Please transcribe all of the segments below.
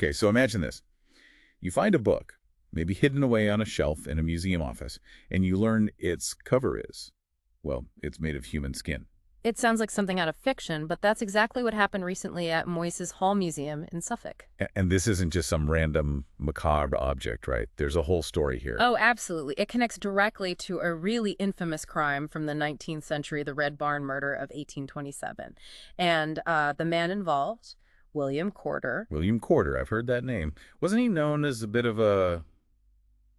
Okay, so imagine this. You find a book, maybe hidden away on a shelf in a museum office, and you learn its cover is, well, it's made of human skin. It sounds like something out of fiction, but that's exactly what happened recently at Moyse's Hall Museum in Suffolk. And this isn't just some random macabre object, right? There's a whole story here. Oh, absolutely. It connects directly to a really infamous crime from the 19th century, the Red Barn murder of 1827. And the man involved, William Corder. William Corder, I've heard that name. Wasn't he known as a bit of a,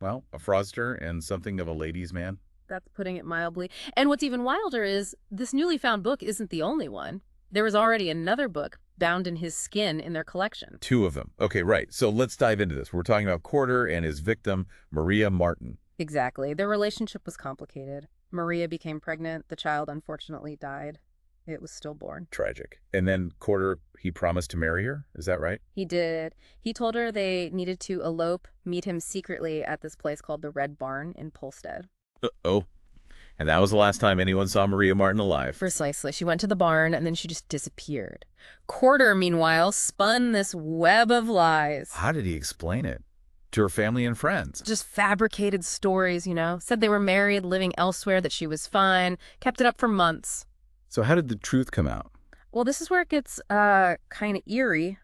well, a fraudster and something of a ladies' man? That's putting it mildly. And what's even wilder is this newly found book isn't the only one. There was already another book bound in his skin in their collection. Two of them. Okay, right. So let's dive into this. We're talking about Corder and his victim, Maria Martin. Exactly. Their relationship was complicated. Maria became pregnant. The child unfortunately died. It was stillborn. Tragic. And then Corder, he promised to marry her? Is that right? He did. He told her they needed to elope, meet him secretly at this place called the Red Barn in Polstead. Uh-oh. And that was the last time anyone saw Maria Martin alive. Precisely. She went to the barn, and then she just disappeared. Corder, meanwhile, spun this web of lies. How did he explain it? To her family and friends? Just fabricated stories, you know. Said they were married, living elsewhere, that she was fine. Kept it up for months. So how did the truth come out? Well, this is where it gets kind of eerie.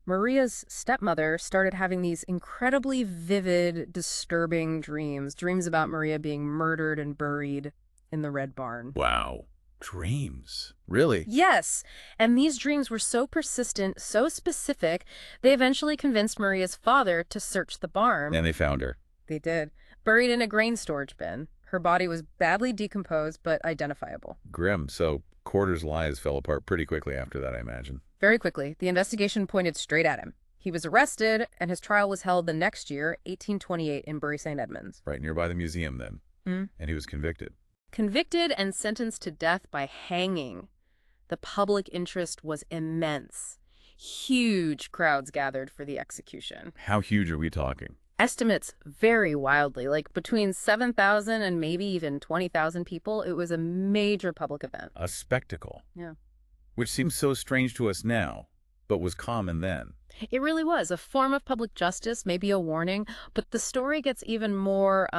Maria's stepmother started having these incredibly vivid, disturbing dreams about Maria being murdered and buried in the Red Barn. Wow. Dreams. Really? Yes. And these dreams were so persistent, so specific, they eventually convinced Maria's father to search the barn. And they found her. They did. Buried in a grain storage bin. Her body was badly decomposed, but identifiable. Grim. So Corder's lies fell apart pretty quickly after that, I imagine. Very quickly, the investigation pointed straight at him. He was arrested, and his trial was held the next year, 1828, in Bury St Edmunds. Right nearby the museum then. And he was convicted. Convicted and sentenced to death by hanging. The public interest was immense. Huge crowds gathered for the execution. How huge are we talking? Estimates vary wildly, like between 7,000 and maybe even 20,000 people. It was a major public event. A spectacle. Yeah. Which seems so strange to us now, but was common then. It really was a form of public justice, maybe a warning, but the story gets even more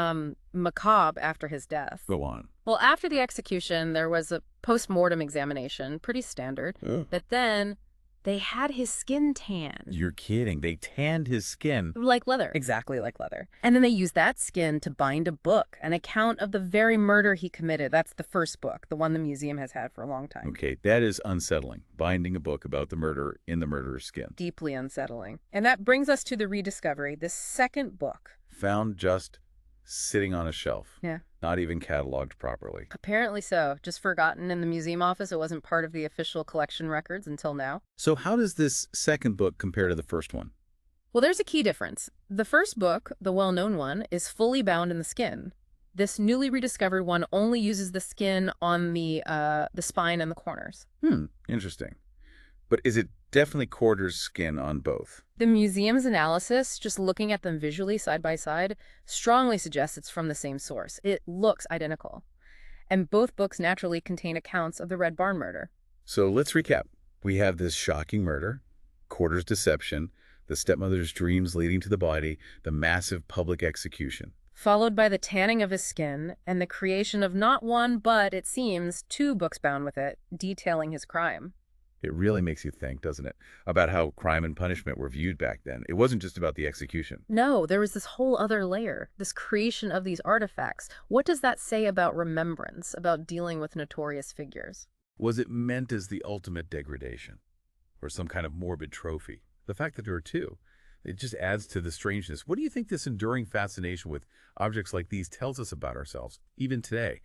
macabre after his death. Go on. Well, after the execution, there was a post-mortem examination, pretty standard, but then they had his skin tanned. You're kidding. They tanned his skin. Like leather. Exactly like leather. And then they used that skin to bind a book, an account of the very murder he committed. That's the first book, the one the museum has had for a long time. Okay, that is unsettling. Binding a book about the murder in the murderer's skin. Deeply unsettling. And that brings us to the rediscovery, the second book. Found just sitting on a shelf. Yeah. Not even cataloged properly. Apparently so. Just forgotten in the museum office. It wasn't part of the official collection records until now. So how does this second book compare to the first one? Well, there's a key difference. The first book, the well-known one, is fully bound in the skin. This newly rediscovered one only uses the skin on the spine and the corners. Interesting. But is it definitely Corder's skin on both? The museum's analysis, just looking at them visually side by side, strongly suggests it's from the same source. It looks identical. And both books naturally contain accounts of the Red Barn murder. So let's recap. We have this shocking murder, Corder's deception, the stepmother's dreams leading to the body, the massive public execution. Followed by the tanning of his skin and the creation of not one, but, it seems, two books bound with it, detailing his crime. It really makes you think, doesn't it, about how crime and punishment were viewed back then. It wasn't just about the execution. No, there was this whole other layer, this creation of these artifacts. What does that say about remembrance, about dealing with notorious figures? Was it meant as the ultimate degradation? Or some kind of morbid trophy? The fact that there are two, it just adds to the strangeness. What do you think this enduring fascination with objects like these tells us about ourselves, even today?